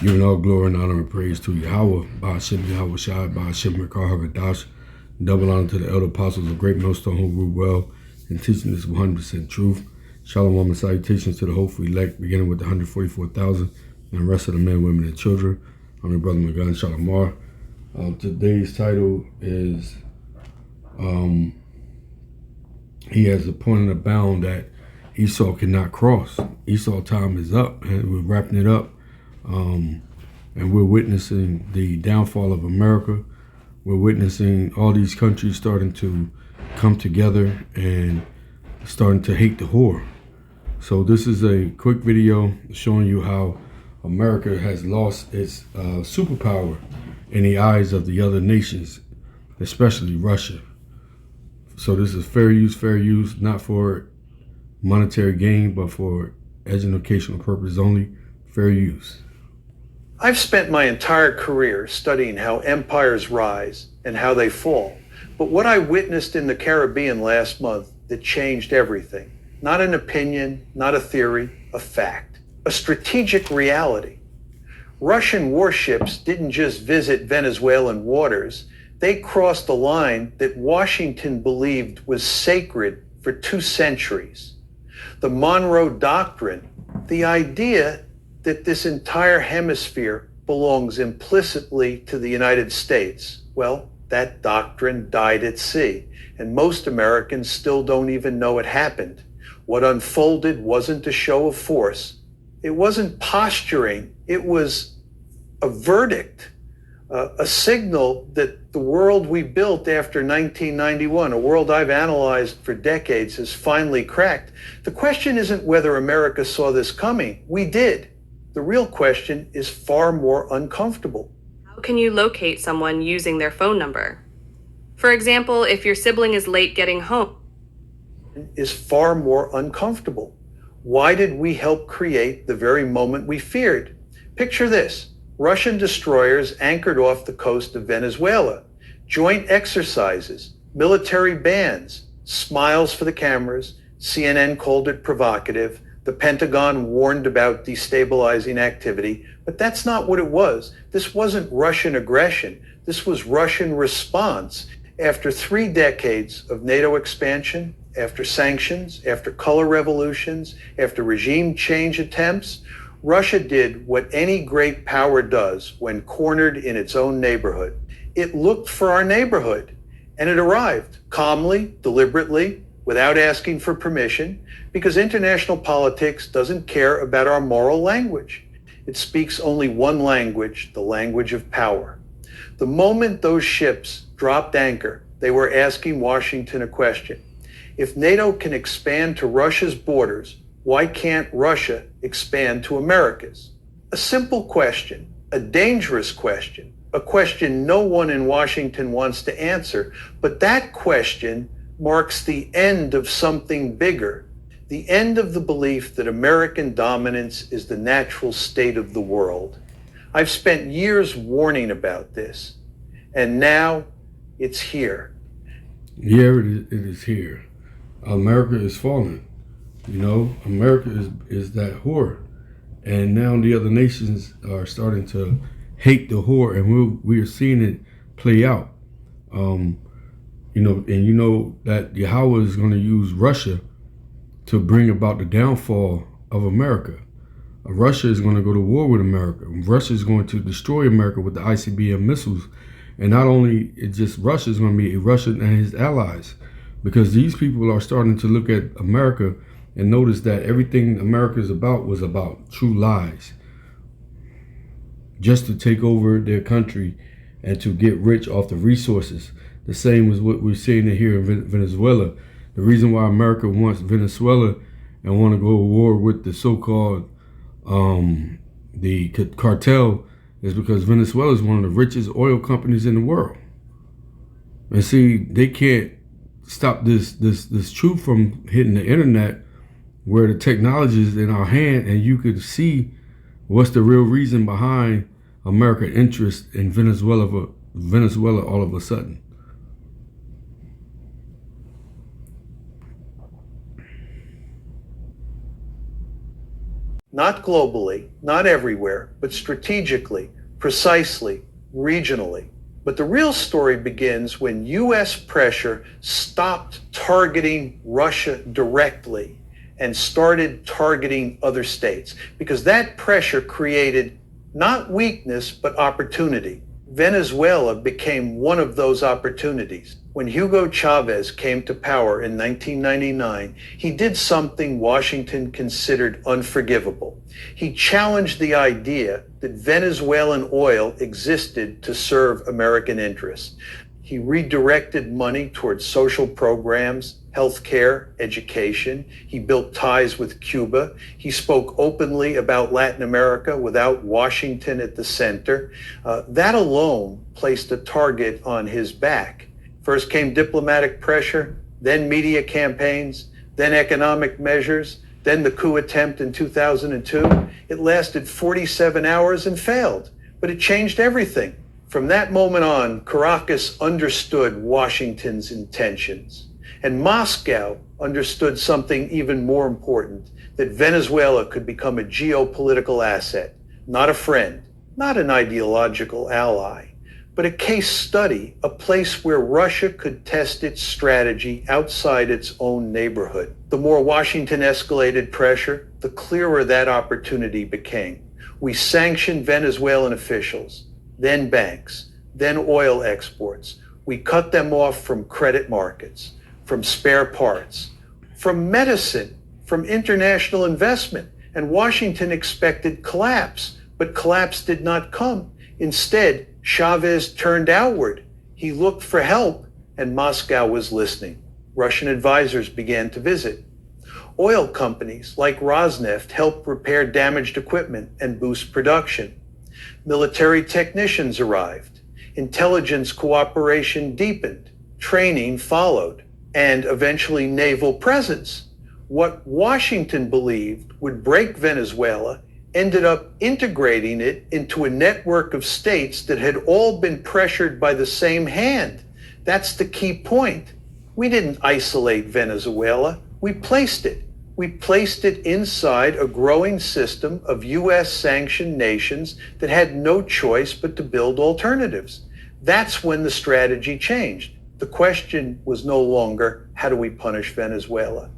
Giving all glory and honor and praise to Yahweh, Ba'ashem Yahweh Shai, Ba'ashem Rekar HaKadash. Double honor to the elder apostles of Great Millstone who grew well in teaching this 100% truth. Shalom and salutations to the hopeful elect, beginning with the 144,000 and the rest of the men, women, and children. I'm your brother Magan Shalamar. Today's title is He has appointed a bound that Esau cannot cross. Esau time is up, and we're wrapping it up. And we're witnessing the downfall of America. We're witnessing all these countries starting to come together and starting to hate the whore. So this is a quick video showing you how America has lost its superpower in the eyes of the other nations, especially Russia. So this is fair use, not for monetary gain, but for educational purpose only, fair use. I've spent my entire career studying how empires rise and how they fall. But what I witnessed in the Caribbean last month that changed everything, not an opinion, not a theory, a fact, a strategic reality. Russian warships didn't just visit Venezuelan waters, they crossed a line that Washington believed was sacred for 2 centuries. The Monroe Doctrine, the idea that this entire hemisphere belongs implicitly to the United States. Well, that doctrine died at sea, and most Americans still don't even know it happened. What unfolded wasn't a show of force. It wasn't posturing. It was a verdict, a signal that the world we built after 1991, a world I've analyzed for decades, has finally cracked. The question isn't whether America saw this coming. We did. The real question is far more uncomfortable. How can you locate someone using their phone number? For example, if your sibling is late getting home. Is far more uncomfortable. Why did we help create the very moment we feared? Picture this. Russian destroyers anchored off the coast of Venezuela. Joint exercises, military bands, smiles for the cameras. CNN called it provocative. The Pentagon warned about destabilizing activity, but that's not what it was. This wasn't Russian aggression. This was Russian response. After 3 decades of NATO expansion, after sanctions, after color revolutions, after regime change attempts, Russia did what any great power does when cornered in its own neighborhood. It looked for our neighborhood, and it arrived calmly, deliberately, without asking for permission, because international politics doesn't care about our moral language. It speaks only one language, the language of power. The moment those ships dropped anchor, they were asking Washington a question. If NATO can expand to Russia's borders, why can't Russia expand to America's? A simple question, a dangerous question, a question no one in Washington wants to answer, but that question marks the end of something bigger, the end of the belief that American dominance is the natural state of the world. I've spent years warning about this, and now it's here. Yeah, it is here. America is falling. You know, America is that whore. And now the other nations are starting to hate the whore, and we are seeing it play out. You know that Yahweh is going to use Russia to bring about the downfall of America. Russia is going to go to war with America. Russia is going to destroy America with the ICBM missiles. And not only it's just Russia, is going to be Russia and his allies, because these people are starting to look at America and notice that everything America is about was about true lies, just to take over their country and to get rich off the resources. The same as what we're seeing here in Venezuela. The reason why America wants Venezuela and want to go to war with the so-called the cartel is because Venezuela is one of the richest oil companies in the world. And see, they can't stop this truth from hitting the internet, where the technology is in our hand and you could see what's the real reason behind American interest in Venezuela all of a sudden. not globally, not everywhere, but strategically, precisely, regionally. But the real story begins when U.S. pressure stopped targeting Russia directly and started targeting other states, because that pressure created not weakness, but opportunity. Venezuela became one of those opportunities. When Hugo Chavez came to power in 1999, he did something Washington considered unforgivable. He challenged the idea that Venezuelan oil existed to serve American interests. He redirected money towards social programs, healthcare, education. He built ties with Cuba. He spoke openly about Latin America without Washington at the center. That alone placed a target on his back. First came diplomatic pressure, then media campaigns, then economic measures, then the coup attempt in 2002. It lasted 47 hours and failed, but it changed everything. From that moment on, Caracas understood Washington's intentions. And Moscow understood something even more important, that Venezuela could become a geopolitical asset, not a friend, not an ideological ally, but a case study, a place where Russia could test its strategy outside its own neighborhood. The more Washington escalated pressure, the clearer that opportunity became. We sanctioned Venezuelan officials, then banks, then oil exports. We cut them off from credit markets, from spare parts, from medicine, from international investment. And Washington expected collapse, but collapse did not come. Instead, Chavez turned outward. He looked for help, and Moscow was listening. Russian advisors began to visit. Oil companies like Rosneft helped repair damaged equipment and boost production. Military technicians arrived. Intelligence cooperation deepened. Training followed. And eventually naval presence. What Washington believed would break Venezuela ended up integrating it into a network of states that had all been pressured by the same hand. That's the key point. We didn't isolate Venezuela. We placed it. We placed it inside a growing system of U.S. sanctioned nations that had no choice but to build alternatives. That's when the strategy changed. The question was no longer, how do we punish Venezuela?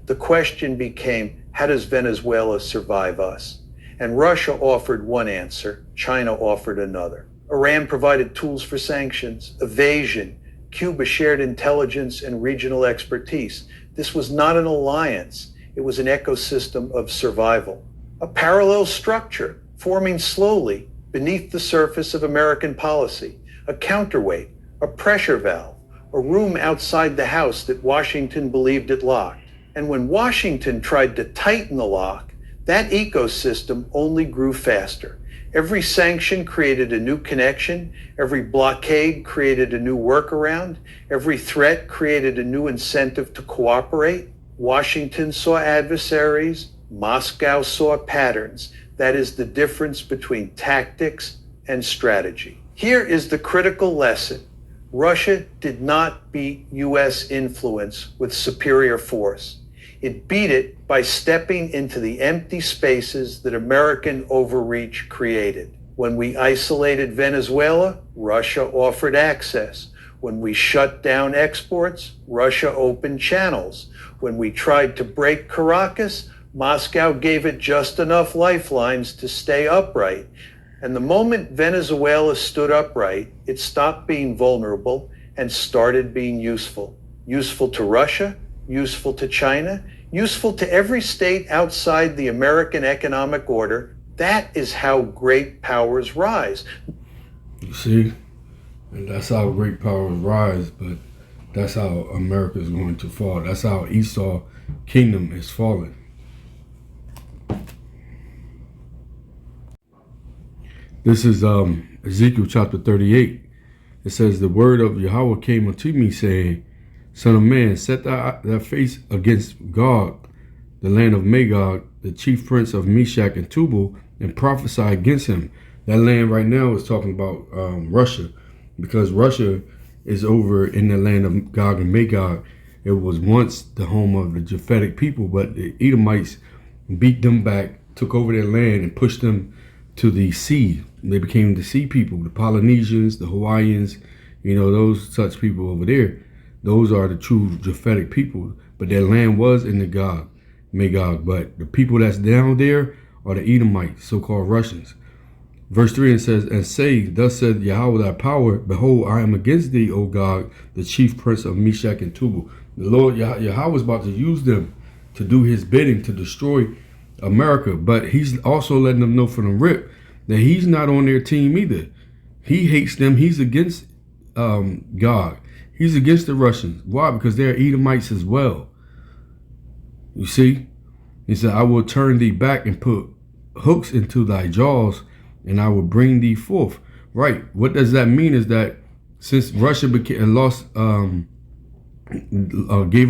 The question became, how does Venezuela survive us? And Russia offered one answer, China offered another. Iran provided tools for sanctions, evasion. Cuba shared intelligence and regional expertise. This was not an alliance. It was an ecosystem of survival. A parallel structure forming slowly beneath the surface of American policy, a counterweight, a pressure valve, a room outside the house that Washington believed it locked. And when Washington tried to tighten the lock, that ecosystem only grew faster. Every sanction created a new connection. Every blockade created a new workaround. Every threat created a new incentive to cooperate. Washington saw adversaries. Moscow saw patterns. That is the difference between tactics and strategy. Here is the critical lesson. Russia did not beat U.S. influence with superior force. It beat it by stepping into the empty spaces that American overreach created. When we isolated Venezuela, Russia offered access. When we shut down exports, Russia opened channels. When we tried to break Caracas, Moscow gave it just enough lifelines to stay upright. And the moment Venezuela stood upright, it stopped being vulnerable and started being useful. Useful to Russia, useful to China, useful to every state outside the American economic order. That is how great powers rise. You see? And that's how great powers rise, but that's how America is going to fall. That's how Esau kingdom is falling. This is Ezekiel chapter 38. It says, the word of Yahweh came unto me, saying, Son of man, set thy face against Gog, the land of Magog, the chief prince of Meshach and Tubal, and prophesy against him. That land right now is talking about Russia, because Russia is over in the land of Gog and Magog. It was once the home of the Japhetic people, but the Edomites beat them back took over their land and pushed them to the sea. They became the sea people, the Polynesians, the Hawaiians, those such people over there. Those are the true Japhetic people. But their land was in the Magog. But the people that's down there are the Edomites, so-called Russians. Verse 3, it says, and say, thus said Yahweh thy power, behold, I am against thee, O Gog, the chief prince of Meshach and Tubal. The Lord Yahweh is about to use them to do his bidding to destroy America. But he's also letting them know from the rip that he's not on their team either. He hates them. He's against Gog. He's against the Russians. Why? Because they're Edomites as well. You see? He said, I will turn thee back and put hooks into thy jaws, and I will bring thee forth. Right. What does that mean is that since Russia gave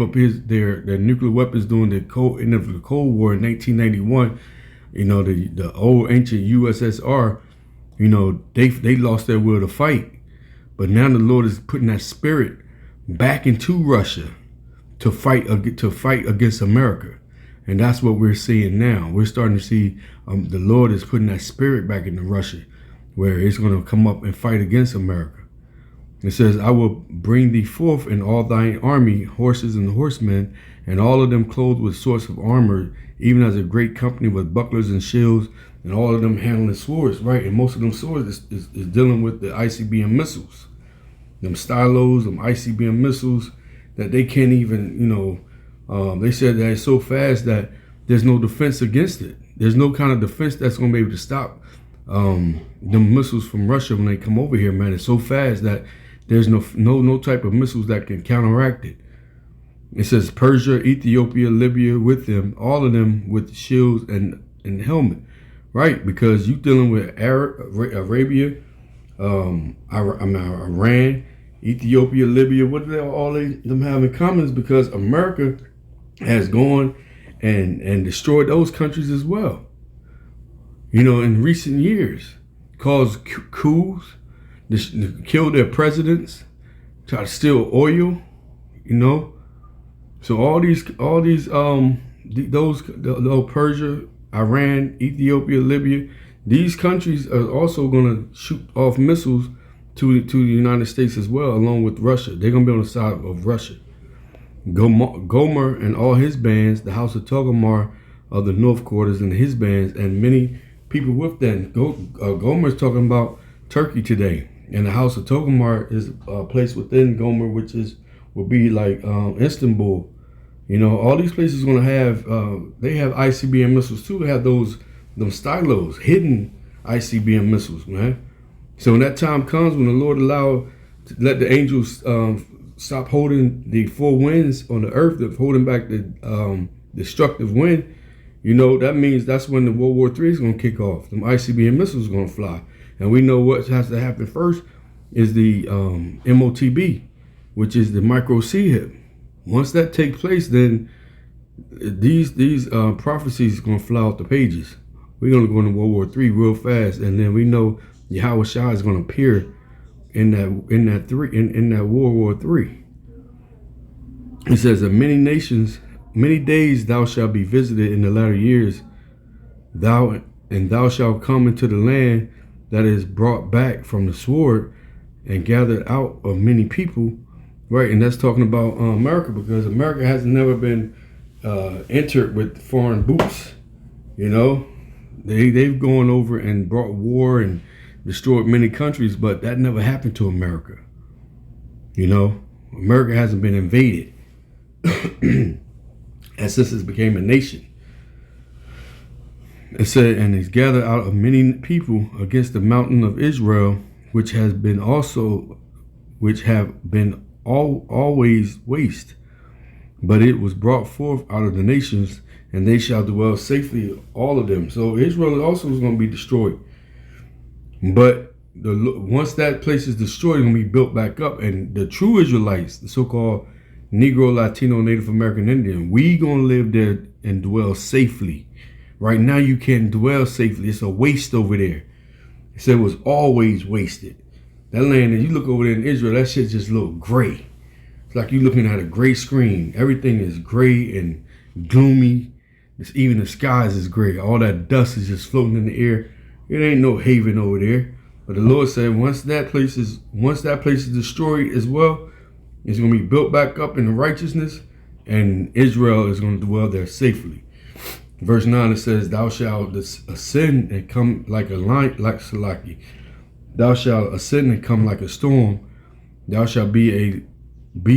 up their nuclear weapons during the end of the Cold War in 1991, the old ancient USSR, they lost their will to fight. But now the Lord is putting that spirit back into Russia to fight against America. And that's what we're seeing now. We're starting to see the Lord is putting that spirit back into Russia, where it's going to come up and fight against America. It says, I will bring thee forth in all thine army, horses and horsemen, and all of them clothed with sorts of armor, even as a great company with bucklers and shields, and all of them handling swords, right? And most of them swords is dealing with the ICBM missiles. Them Stylos, them ICBM missiles that they can't even, they said that it's so fast that there's no defense against it. There's no kind of defense that's going to be able to stop them missiles from Russia when they come over here, man. It's so fast that there's no type of missiles that can counteract it. It says Persia, Ethiopia, Libya with them, all of them with shields and helmet, right? Because you dealing with Arabia, Iran, Ethiopia, Libya. What do all them have in common is because America has gone and destroyed those countries as well. In recent years, caused coups, killed their presidents, try to steal oil, So those Persia, Iran, Ethiopia, Libya, these countries are also going to shoot off missiles to the United States as well, along with Russia. They're going to be on the side of Russia. Gomer and all his bands, the house of Togarmah of the North Quarters and his bands, and many people with them. Gomer is talking about Turkey today. And the house of Togarmah is a place within Gomer, which will be like Istanbul. All these places are going to have, they have ICBM missiles too. They have them Stylos, hidden ICBM missiles, man. So when that time comes, when the Lord let the angels stop holding the four winds on the earth, holding back the destructive wind, that means that's when the World War III is going to kick off. Them ICBM missiles are going to fly. And we know what has to happen first is the MOTB, which is the micro sea hip. Once that takes place, then these prophecies are going to fly off the pages. We're going to go into World War III real fast, and then we know Yahweh Shai is going to appear in that World War III. It says, "Of many nations, many days thou shalt be visited in the latter years. Thou shalt come into the land that is brought back from the sword and gathered out of many people." Right, and that's talking about America, because America has never been entered with foreign boots. They've gone over and brought war and destroyed many countries, but that never happened to America. America hasn't been invaded and since it became a nation. It said, "And is gathered out of many people against the mountain of Israel, which have been always waste. But it was brought forth out of the nations, and they shall dwell safely, all of them." So Israel also is going to be destroyed. But once that place is destroyed, it's going to be built back up. And the true Israelites, the so-called Negro, Latino, Native American Indian, we going to live there and dwell safely. Right now, you can't dwell safely. It's a waste over there. It said it was always wasted. That land, and you look over there in Israel, that shit just look gray. It's like you're looking at a gray screen. Everything is gray and gloomy. It's even the skies is gray. All that dust is just floating in the air. It ain't no haven over there. But the Lord said once that place is destroyed as well, it's going to be built back up in righteousness, and Israel is going to dwell there safely. Verse 9, it says, thou shalt ascend and come like a lion, like Salaki. Thou shalt ascend and come like a storm. Thou shalt be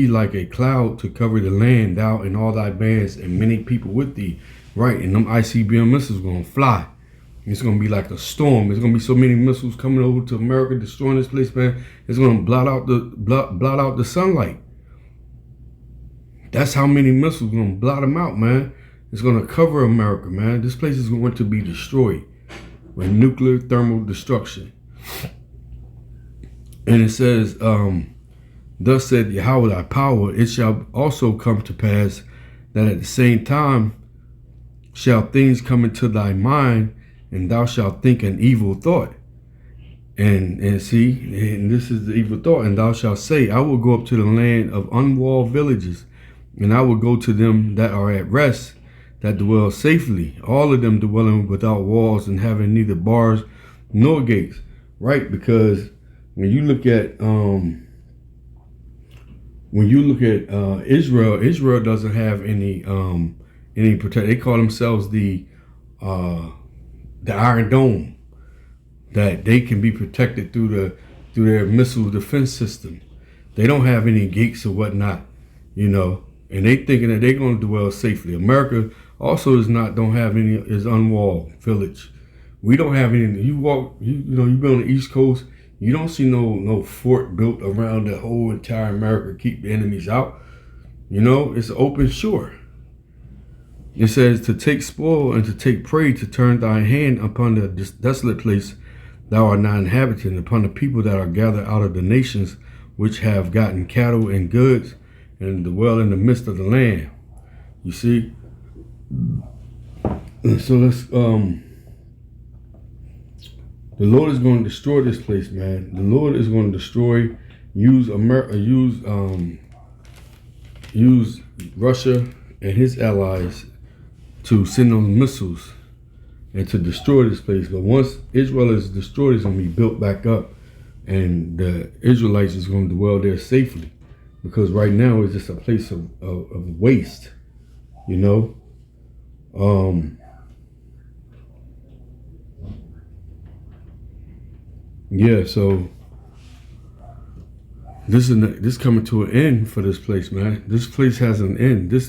like a cloud to cover the land, thou and all thy bands and many people with thee. Right, and them ICBM missiles going to fly. It's going to be like a storm. There's going to be so many missiles coming over to America, destroying this place, man. It's going to blot out the sunlight. That's how many missiles going to blot them out, man. It's going to cover America, man. This place is going to be destroyed with nuclear thermal destruction. And it says, thus said Yahweh thy power, it shall also come to pass that at the same time shall things come into thy mind, and thou shalt think an evil thought. And this is the evil thought. And thou shalt say, I will go up to the land of unwalled villages, and I will go to them that are at rest, that dwell safely, all of them dwelling without walls and having neither bars nor gates. Right? Because when you look at Israel doesn't have any protection. They call themselves the Iron Dome, that they can be protected through their missile defense system. They don't have any gates or whatnot, and they thinking that they're going to dwell safely. America also is unwalled village. We don't have any. You be on the East Coast, you don't see no fort built around the whole entire America to keep the enemies out. It's an open shore. It says to take spoil and to take prey, to turn thy hand upon the desolate place thou art not inhabited, upon the people that are gathered out of the nations, which have gotten cattle and goods, and dwell in the midst of the land. You see? So let's the Lord is going to destroy this place, man. The Lord is going to destroy, use Russia and his allies to send those missiles and to destroy this place. But once Israel is destroyed, it's going to be built back up, and the Israelites is going to dwell there safely, because right now it's just a place of waste, so this coming to an end for this place, man. This place has an end. This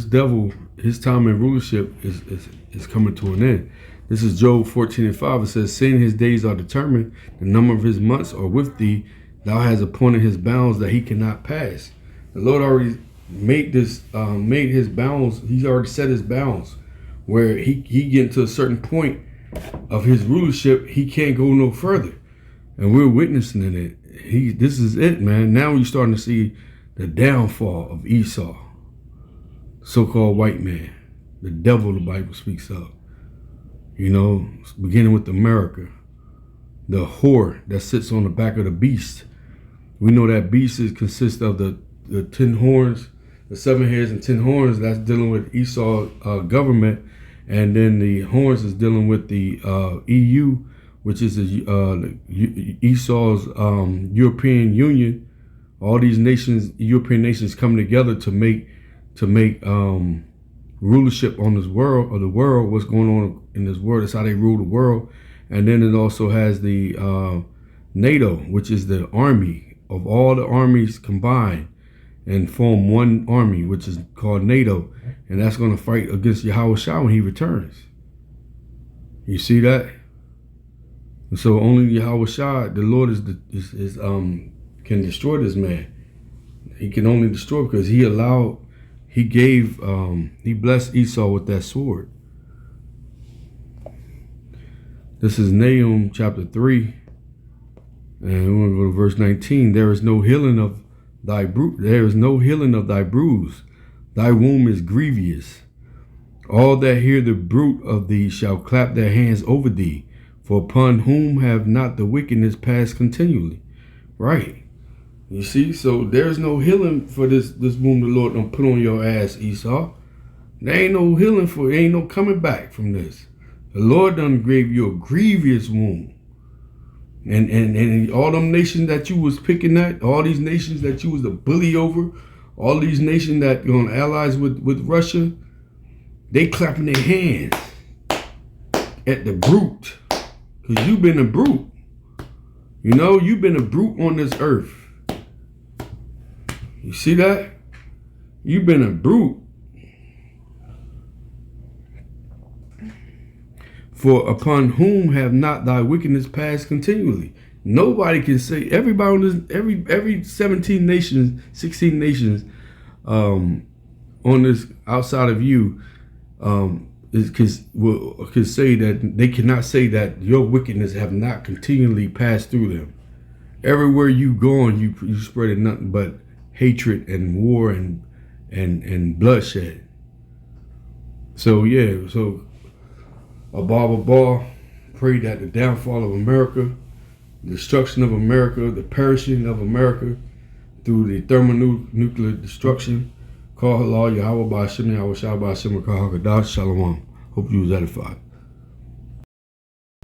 devil, his time in rulership is coming to an end. This is Job 14:5. It says, seeing his days are determined, the number of his months are with thee, thou hast appointed his bounds that he cannot pass. The Lord already made his bounds. He's already set his bounds, where he get to a certain point of his rulership, he can't go no further. And we're witnessing it. This is it, man. Now we're starting to see the downfall of Esau, so-called white man, the devil the Bible speaks of. Beginning with America, the whore that sits on the back of the beast. We know that beast consists of the 10 horns, the 7 heads and 10 horns. That's dealing with Esau government, and then the horns is dealing with the EU, which is Esau's European Union. All these nations, European nations, coming together to make rulership on this world, or the world, what's going on in this world. That's how they rule the world. And then it also has the NATO, which is the army of all the armies combined and form one army, which is called NATO, and that's going to fight against Yahweh Shah when he returns. You see that? And so only Yahweh Shah, the Lord, can destroy this man. He can only destroy because he blessed Esau with that sword. This is Nahum chapter 3, and we're going to go to verse 19. There is no healing of thy bruise. Thy womb is grievous. All that hear the bruit of thee shall clap their hands over thee. For upon whom have not the wickedness passed continually? Right. You see, so there's no healing for this womb the Lord don't put on your ass, Esau. There ain't no healing for it. Ain't no coming back from this. The Lord done gave you a grievous wound. And all them nations that you was picking at, all these nations that you was a bully over, all these nations that on allies with Russia, they clapping their hands at the brute. Because you've been a brute. You know, you've been a brute on this earth. You see that? You've been a brute. For upon whom have not thy wickedness passed continually? Nobody can say, everybody on this, every 17 nations, 16 nations on this outside of you can say that they cannot say that your wickedness have not continually passed through them. Everywhere you going, you spreading nothing but hatred and war and bloodshed. So yeah, so Abba, pray that the downfall of America, the destruction of America, the perishing of America through the thermonuclear destruction. Call Allah Yahweh Ba'Shem Yahweh Shah Ba'Shem Rakah Hakadah Shalom. Hope you was edified.